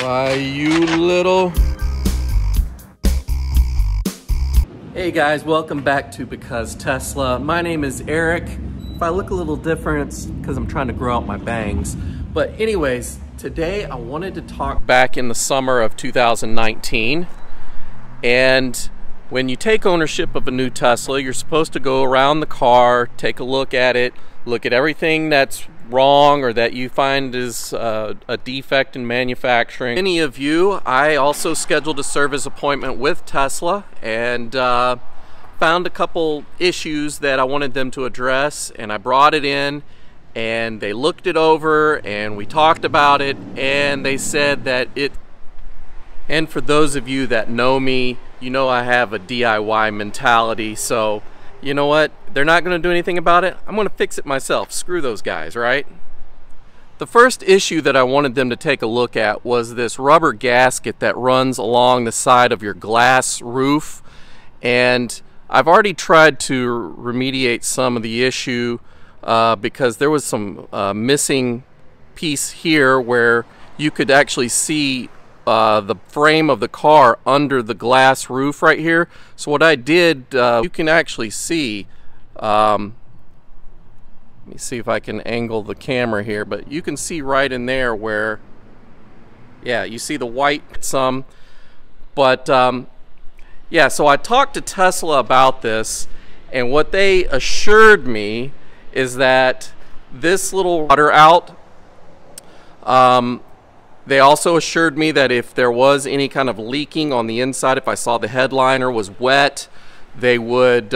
Why, you little... Hey guys, welcome back to Because Tesla. My name is Eric. If I look a little different, it's because I'm trying to grow out my bangs. But anyways, today I wanted to talk back in the summer of 2019. And when you take ownership of a new Tesla, you're supposed to go around the car, take a look at it, look at everything that's wrong or that you find is a defect in manufacturing. Many of you, I also scheduled a service appointment with Tesla and found a couple issues that I wanted them to address, and I brought it in and they looked it over and we talked about it, and they said that and for those of you that know me, you know I have a DIY mentality, so you know what? They're not going to do anything about it. I'm going to fix it myself. Screw those guys, right? The first issue that I wanted them to take a look at was this rubber gasket that runs along the side of your glass roof. And I've already tried to remediate some of the issue because there was some missing piece here where you could actually see the frame of the car under the glass roof right here. So what I did, you can actually see, let me see if I can angle the camera here, but you can see right in there where, yeah, you see the white some. But yeah, so I talked to Tesla about this, and what they assured me is that this little water out, they also assured me that if there was any kind of leaking on the inside, if I saw the headliner was wet, they would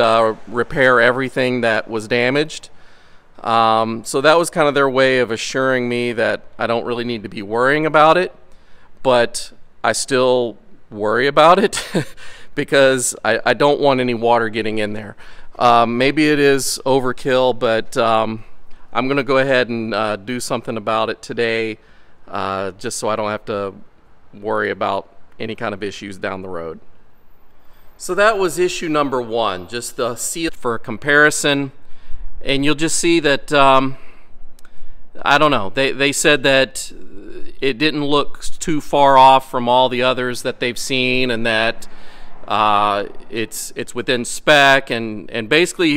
repair everything that was damaged. So that was kind of their way of assuring me that I don't really need to be worrying about it, but I still worry about it because I don't want any water getting in there. Maybe it is overkill, but I'm going to go ahead and do something about it today. Just so I don't have to worry about any kind of issues down the road. So that was issue number one, just the seal for comparison. And you'll just see that, I don't know, they said that it didn't look too far off from all the others that they've seen, and that it's within spec, and basically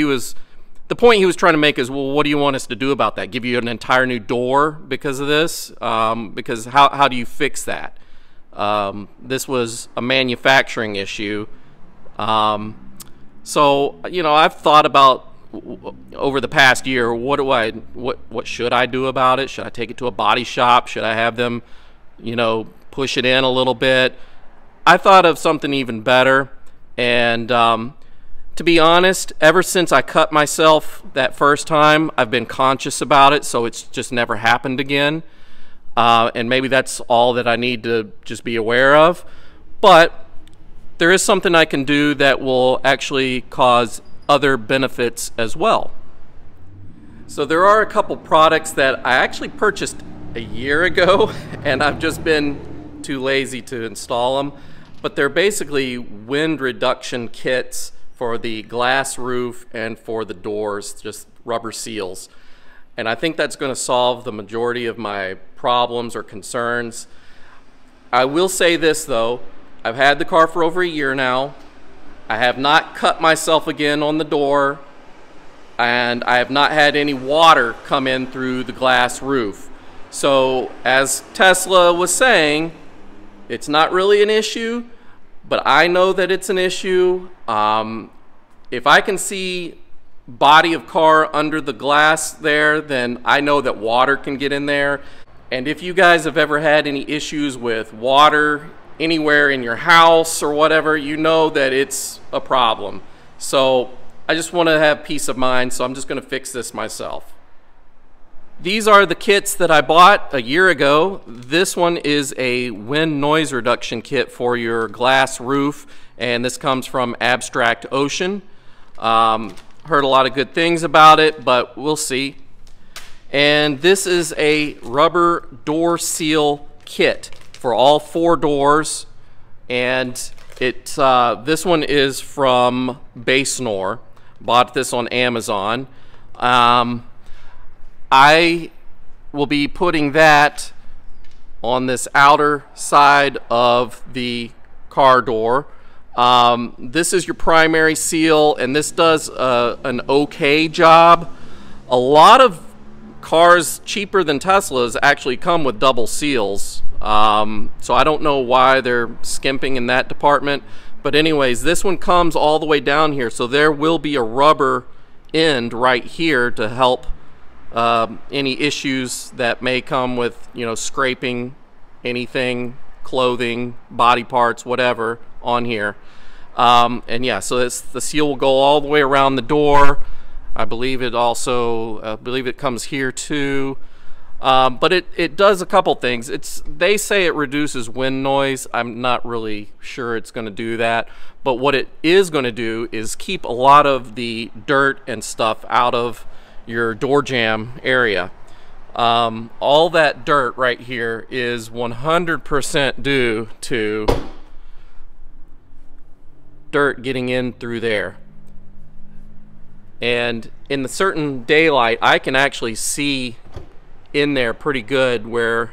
the point he was trying to make is, well, what do you want us to do about that? Give you an entire new door because of this? Because how do you fix that? This was a manufacturing issue. So, you know, I've thought about over the past year, what should I do about it? Should I take it to a body shop? Should I have them, you know, push it in a little bit? I thought of something even better, and to be honest, ever since I cut myself that first time, I've been conscious about it, so it's just never happened again. And maybe that's all that I need to just be aware of. But there is something I can do that will actually cause other benefits as well. So there are a couple products that I actually purchased a year ago, and I've just been too lazy to install them. But they're basically wind reduction kits for the glass roof and for the doors, just rubber seals. And I think that's going to solve the majority of my problems or concerns. I will say this though, I've had the car for over a year now. I have not cut myself again on the door, and I have not had any water come in through the glass roof. So as Tesla was saying, it's not really an issue, but I know that it's an issue. If I can see body of car under the glass there, then I know that water can get in there. And if you guys have ever had any issues with water anywhere in your house or whatever, you know that it's a problem. So I just want to have peace of mind, so I'm just going to fix this myself. These are the kits that I bought a year ago. This one is a wind noise reduction kit for your glass roof, and this comes from Abstract Ocean. Heard a lot of good things about it, but we'll see. And this is a rubber door seal kit for all 4 doors, and this one is from Basenor. Bought this on Amazon. I will be putting that on this outer side of the car door. This is your primary seal, and this does an okay job. A lot of cars cheaper than Teslas actually come with double seals, so I don't know why they're skimping in that department. But anyways, this one comes all the way down here, so there will be a rubber end right here to help any issues that may come with, you know, scraping anything, clothing, body parts, whatever on here. And yeah, so the seal will go all the way around the door. I believe it also, it comes here too. But it does a couple things. They say it reduces wind noise. I'm not really sure it's going to do that. But what it is going to do is keep a lot of the dirt and stuff out of your door jamb area. All that dirt right here is 100% due to dirt getting in through there. And in the certain daylight, I can actually see in there pretty good where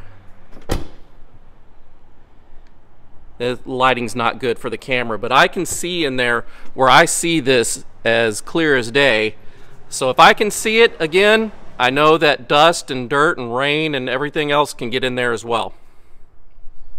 the lighting's not good for the camera, but I can see in there where I see this as clear as day. So if I can see it again, I know that dust and dirt and rain and everything else can get in there as well.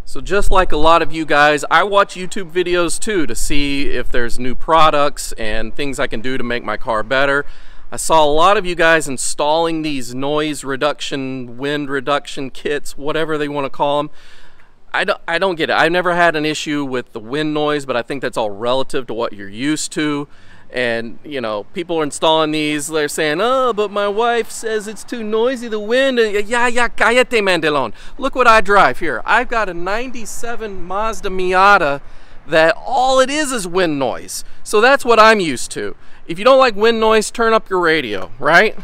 So just like a lot of you guys, I watch YouTube videos too to see if there's new products and things I can do to make my car better. I saw a lot of you guys installing these noise reduction, wind reduction kits, whatever they want to call them. I don't get it. I've never had an issue with the wind noise, but I think that's all relative to what you're used to. And, you know, people are installing these, they're saying, oh, but my wife says it's too noisy, the wind. Yeah, cállate, Mandelon. Look what I drive here. I've got a 97 Mazda Miata that all it is wind noise. So that's what I'm used to. If you don't like wind noise, turn up your radio, right?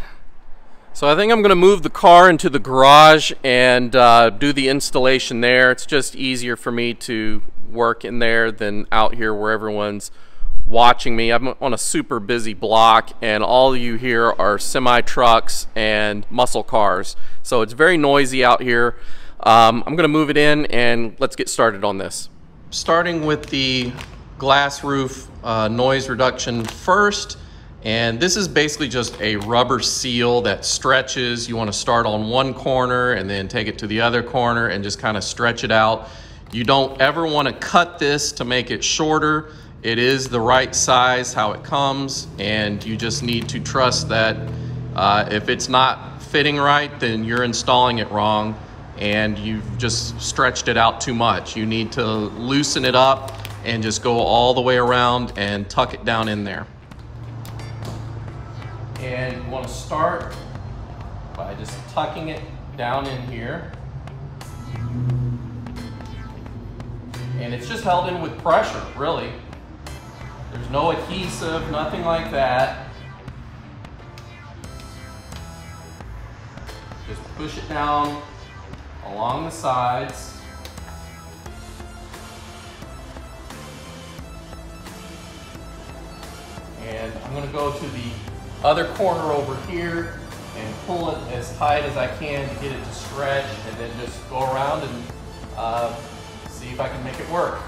So I think I'm going to move the car into the garage and do the installation there. It's just easier for me to work in there than out here where everyone's watching me. I'm on a super busy block and all you hear are semi trucks and muscle cars, so it's very noisy out here. I'm gonna move it in and let's get started on this. Starting with the glass roof noise reduction first, and this is basically just a rubber seal that stretches. You want to start on one corner and then take it to the other corner and just kind of stretch it out. You don't ever want to cut this to make it shorter. It is the right size how it comes, and you just need to trust that if it's not fitting right, then you're installing it wrong and you've just stretched it out too much. You need to loosen it up and just go all the way around and tuck it down in there. And you want to start by just tucking it down in here. And it's just held in with pressure, really. There's no adhesive, nothing like that. Just push it down along the sides. And I'm going to go to the other corner over here and pull it as tight as I can to get it to stretch, and then just go around and see if I can make it work.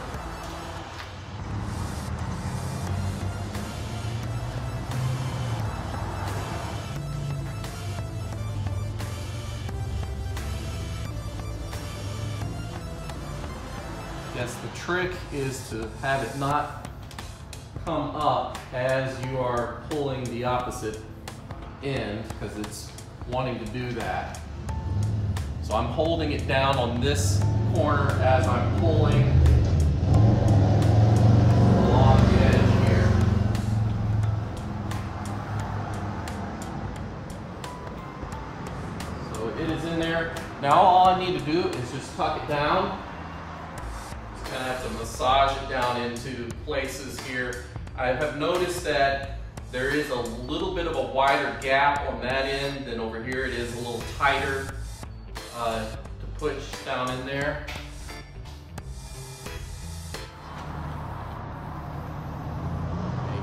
Yes, the trick is to have it not come up as you are pulling the opposite end, because it's wanting to do that. So I'm holding it down on this corner as I'm pulling along the edge here. So it is in there. Now all I need to do is just tuck it down. Just kind of have to massage it down into places here. I have noticed that there is a little bit of a wider gap on that end than over here. It is a little tighter to push down in there.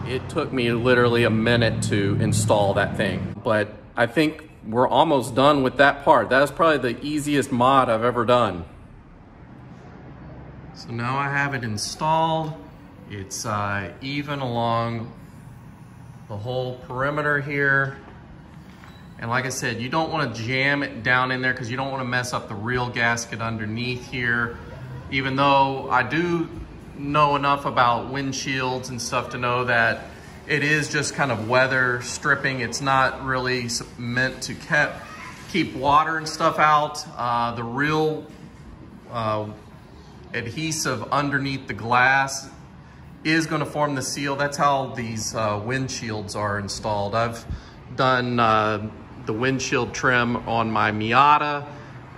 It took me literally a minute to install that thing, but I think we're almost done with that part. That was probably the easiest mod I've ever done. So now I have it installed. It's even along the whole perimeter here. And like I said, you don't want to jam it down in there because you don't want to mess up the real gasket underneath here. Even though I do know enough about windshields and stuff to know that it is just kind of weather stripping. It's not really meant to keep water and stuff out. The real adhesive underneath the glass is going to form the seal. That's how these windshields are installed. I've done the windshield trim on my Miata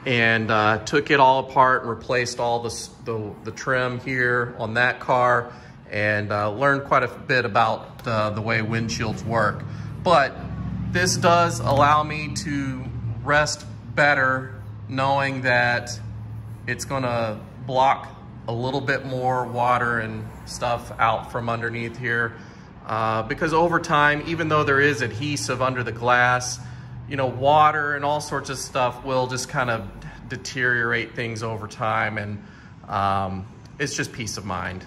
and took it all apart and replaced all the trim here on that car, and learned quite a bit about the way windshields work. But this does allow me to rest better knowing that it's gonna block a little bit more water and stuff out from underneath here. Because over time, even though there is adhesive under the glass, you know, water and all sorts of stuff will just kind of deteriorate things over time, and it's just peace of mind.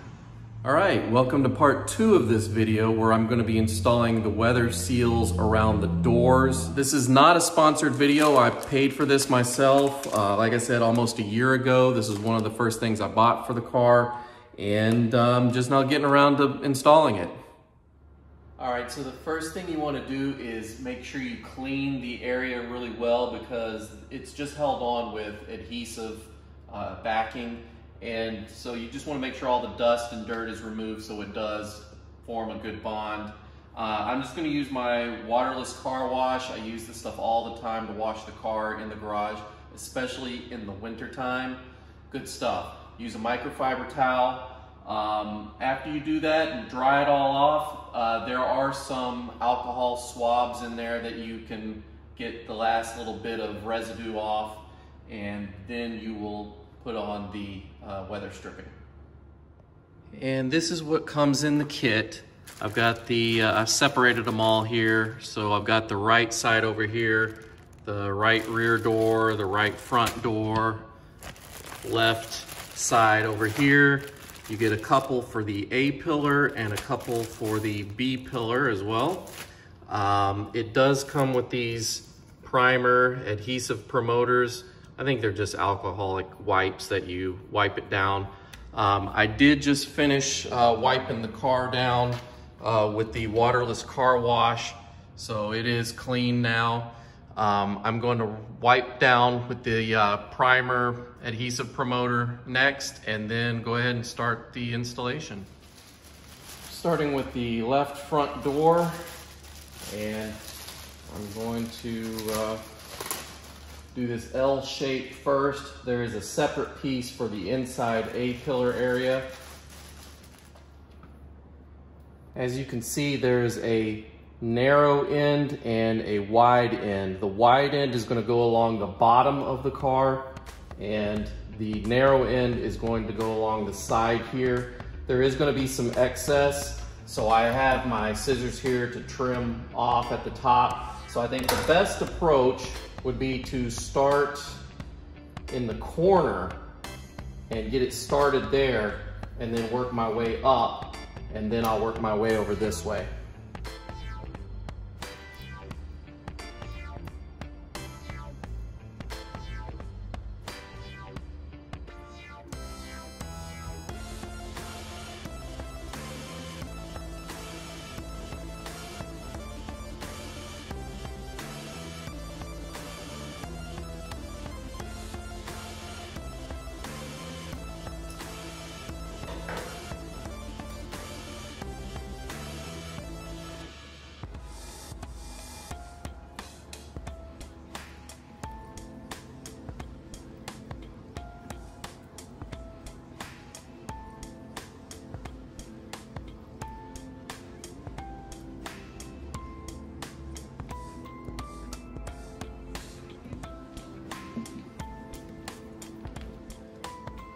All right, welcome to part 2 of this video where I'm going to be installing the weather seals around the doors. This is not a sponsored video. I paid for this myself. Like I said, almost a year ago. This is one of the first things I bought for the car, and just now getting around to installing it. All right, so the first thing you want to do is make sure you clean the area really well because it's just held on with adhesive backing. And so you just want to make sure all the dust and dirt is removed so it does form a good bond. I'm just going to use my waterless car wash. I use this stuff all the time to wash the car in the garage, especially in the winter time. Good stuff. Use a microfiber towel. After you do that and dry it all off, there are some alcohol swabs in there that you can get the last little bit of residue off, and then you will put on the weather stripping. And this is what comes in the kit. I've got I've separated them all here. So I've got the right side over here, the right rear door, the right front door, left side over here. You get a couple for the A pillar and a couple for the B pillar as well. It does come with these primer adhesive promoters. I think they're just alcoholic wipes that you wipe it down. I did just finish wiping the car down with the waterless car wash, so it is clean now. I'm going to wipe down with the primer adhesive promoter next, and then go ahead and start the installation. Starting with the left front door, and I'm going to do this L shape first. There is a separate piece for the inside A pillar area. As you can see, there's a narrow end and a wide end. The wide end is going to go along the bottom of the car, and the narrow end is going to go along the side here. There is going to be some excess, so I have my scissors here to trim off at the top. So I think the best approach would be to start in the corner and get it started there, and then work my way up, and then I'll work my way over this way.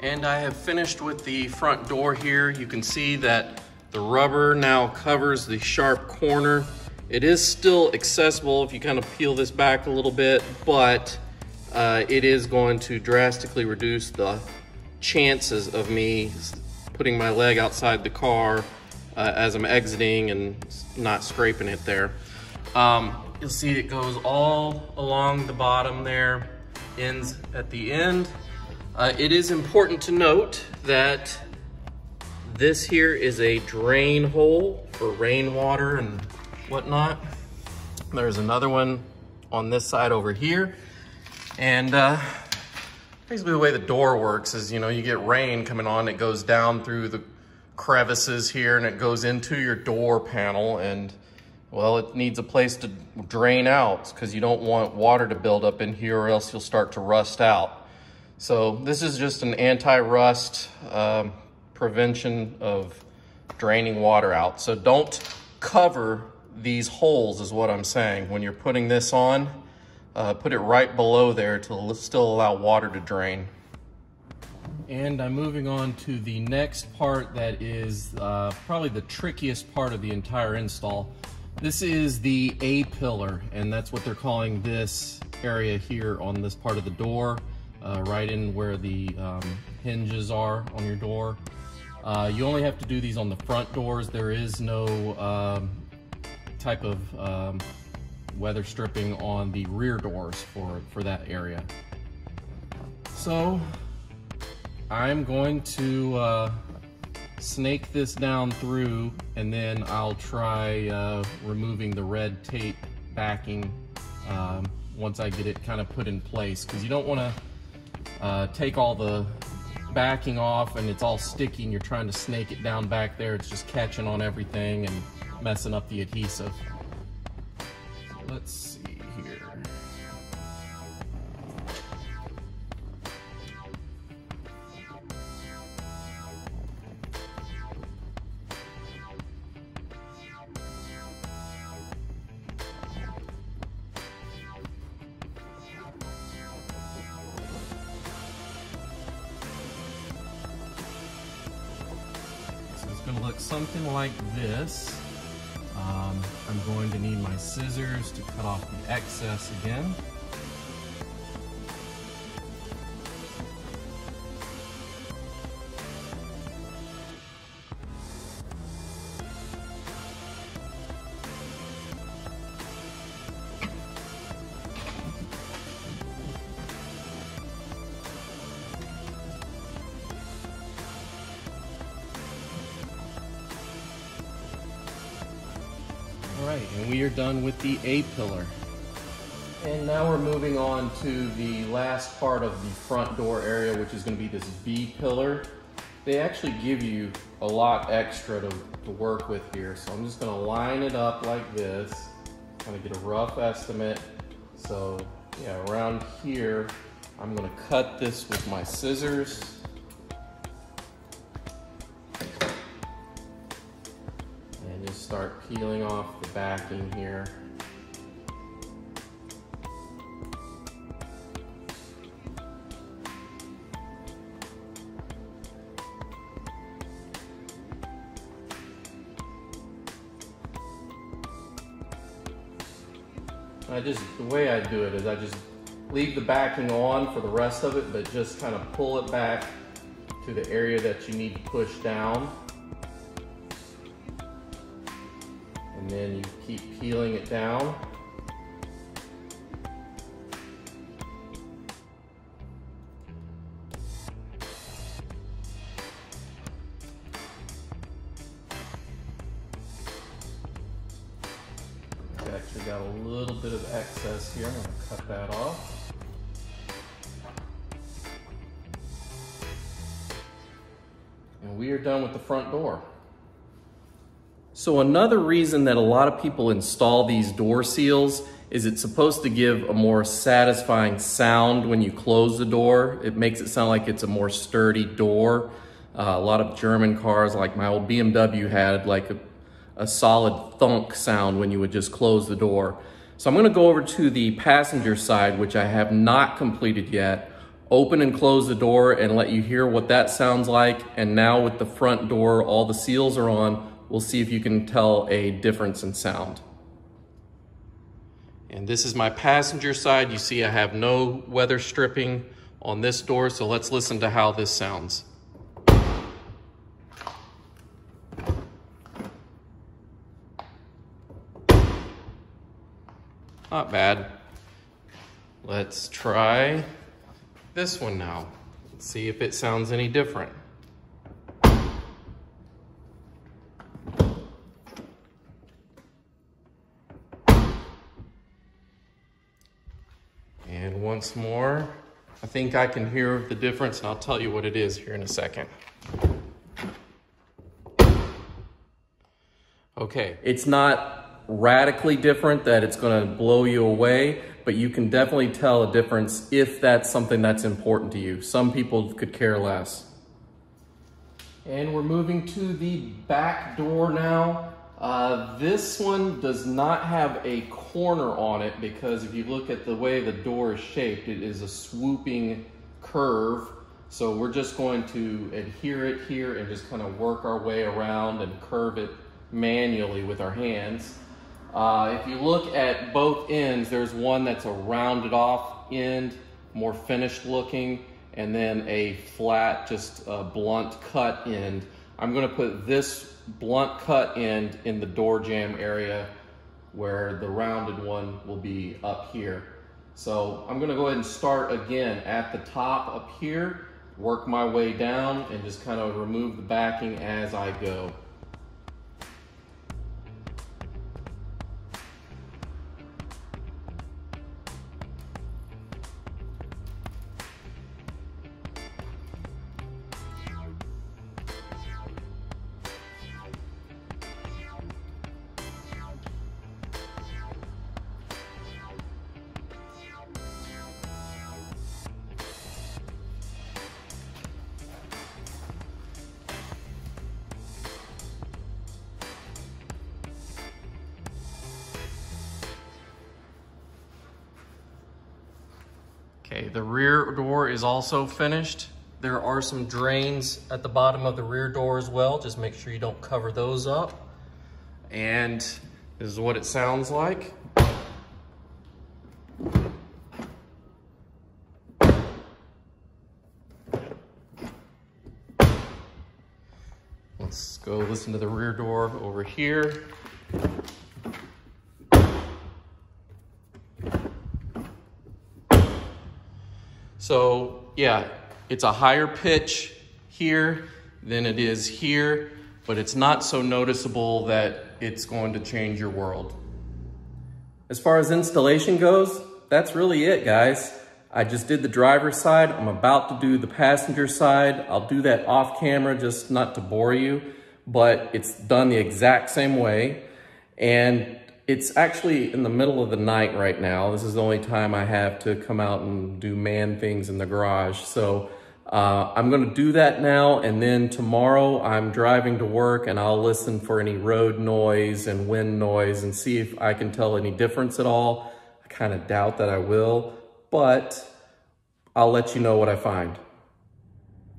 And I have finished with the front door here. You can see that the rubber now covers the sharp corner. It is still accessible if you kind of peel this back a little bit, but it is going to drastically reduce the chances of me putting my leg outside the car as I'm exiting and not scraping it there. You'll see it goes all along the bottom there, ends at the end. It is important to note that this here is a drain hole for rainwater and whatnot. There's another one on this side over here. And basically the way the door works is, you know, you get rain coming on, it goes down through the crevices here and it goes into your door panel, and well, it needs a place to drain out because you don't want water to build up in here or else you'll start to rust out. So this is just an anti-rust prevention of draining water out. So don't cover these holes is what I'm saying. When you're putting this on, put it right below there to still allow water to drain. And I'm moving on to the next part that is probably the trickiest part of the entire install. This is the A-pillar, and that's what they're calling this area here on this part of the door, right in where the hinges are on your door. You only have to do these on the front doors. There is no type of weather stripping on the rear doors for that area. So I'm going to snake this down through, and then I'll try removing the red tape backing once I get it kind of put in place, because you don't want to take all the backing off and it's all sticky and you're trying to snake it down back there. It's just catching on everything and messing up the adhesive. So let's see here. Going to look something like this. I'm going to need my scissors to cut off the excess again. Alright, and we are done with the A-pillar. And now we're moving on to the last part of the front door area, which is going to be this B-pillar. They actually give you a lot extra to work with here, so I'm just going to line it up like this, kind of get a rough estimate. So yeah, around here, I'm going to cut this with my scissors. Start peeling off the backing here. The way I do it is I just leave the backing on for the rest of it, but just kind of pull it back to the area that you need to push down. And then you keep peeling it down. It's actually got a little bit of excess here. I'm going to cut that off. And we are done with the front door. So another reason that a lot of people install these door seals is it's supposed to give a more satisfying sound when you close the door. It makes it sound like it's a more sturdy door. A lot of German cars, like my old BMW, had like a solid thunk sound when you would just close the door. So I'm gonna go over to the passenger side, which I have not completed yet, open and close the door and let you hear what that sounds like. And now with the front door, all the seals are on, we'll see if you can tell a difference in sound. And this is my passenger side. You see I have no weather stripping on this door, so let's listen to how this sounds. Not bad. Let's try this one now. Let's see if it sounds any different. And once more, I think I can hear the difference, and I'll tell you what it is here in a second. Okay, it's not radically different that it's going to blow you away, but you can definitely tell a difference if that's something that's important to you. Some people could care less. And we're moving to the back door now. This one does not have a corner on it because if you look at the way the door is shaped, it is a swooping curve. So we're just going to adhere it here and just kind of work our way around and curve it manually with our hands. If you look at both ends, there's one that's a rounded off end, more finished looking, and then a flat, just blunt cut end. I'm going to put this blunt cut end in the door jamb area where the rounded one will be up here. So I'm going to go ahead and start again at the top up here, work my way down, and just kind of remove the backing as I go. Okay, the rear door is also finished. There are some drains at the bottom of the rear door as well. Just make sure you don't cover those up. And this is what it sounds like. Let's go listen to the rear door over here. So yeah, it's a higher pitch here than it is here, but it's not so noticeable that it's going to change your world. As far as installation goes, that's really it, guys. I just did the driver's side. I'm about to do the passenger side. I'll do that off camera just not to bore you, but it's done the exact same way. And it's actually in the middle of the night right now. This is the only time I have to come out and do man things in the garage. So I'm gonna do that now, and then tomorrow I'm driving to work and I'll listen for any road noise and wind noise and see if I can tell any difference at all. I kind of doubt that I will, but I'll let you know what I find.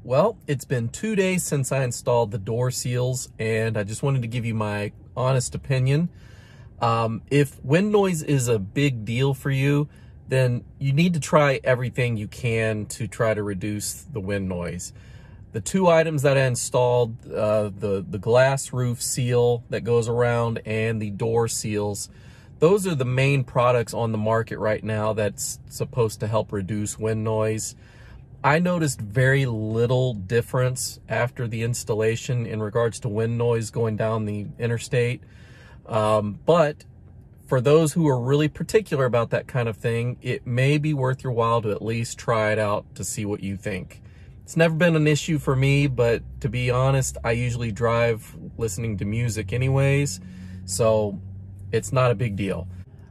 Well, it's been 2 days since I installed the door seals, and I just wanted to give you my honest opinion. If wind noise is a big deal for you, then you need to try everything you can to try to reduce the wind noise. The two items that I installed, the glass roof seal that goes around and the door seals, those are the main products on the market right now that's supposed to help reduce wind noise. I noticed very little difference after the installation in regards to wind noise going down the interstate. But for those who are really particular about that kind of thing, it may be worth your while to at least try it out to see what you think. It's never been an issue for me, but to be honest, I usually drive listening to music anyways, so it's not a big deal.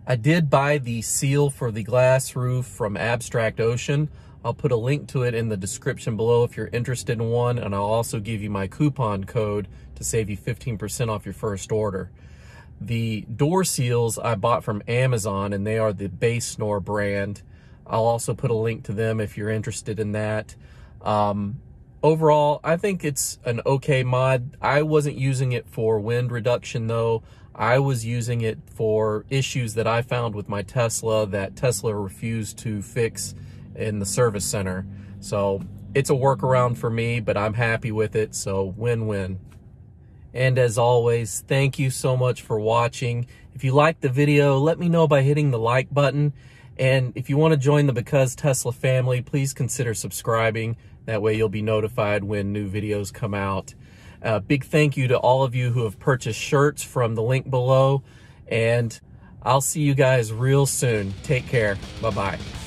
I did buy the seal for the glass roof from Abstract Ocean. I'll put a link to it in the description below if you're interested in one, and I'll also give you my coupon code to save you 15% off your first order. The door seals I bought from Amazon, and they are the Bass Snore brand. I'll also put a link to them if you're interested in that. Overall, I think it's an okay mod. I wasn't using it for wind reduction though. I was using it for issues that I found with my Tesla that Tesla refused to fix in the service center. So it's a workaround for me, but I'm happy with it, so win-win. And as always, thank you so much for watching. If you liked the video, let me know by hitting the like button. And if you want to join the Because Tesla family, please consider subscribing. That way you'll be notified when new videos come out. Big thank you to all of you who have purchased shirts from the link below. And I'll see you guys real soon. Take care. Bye-bye.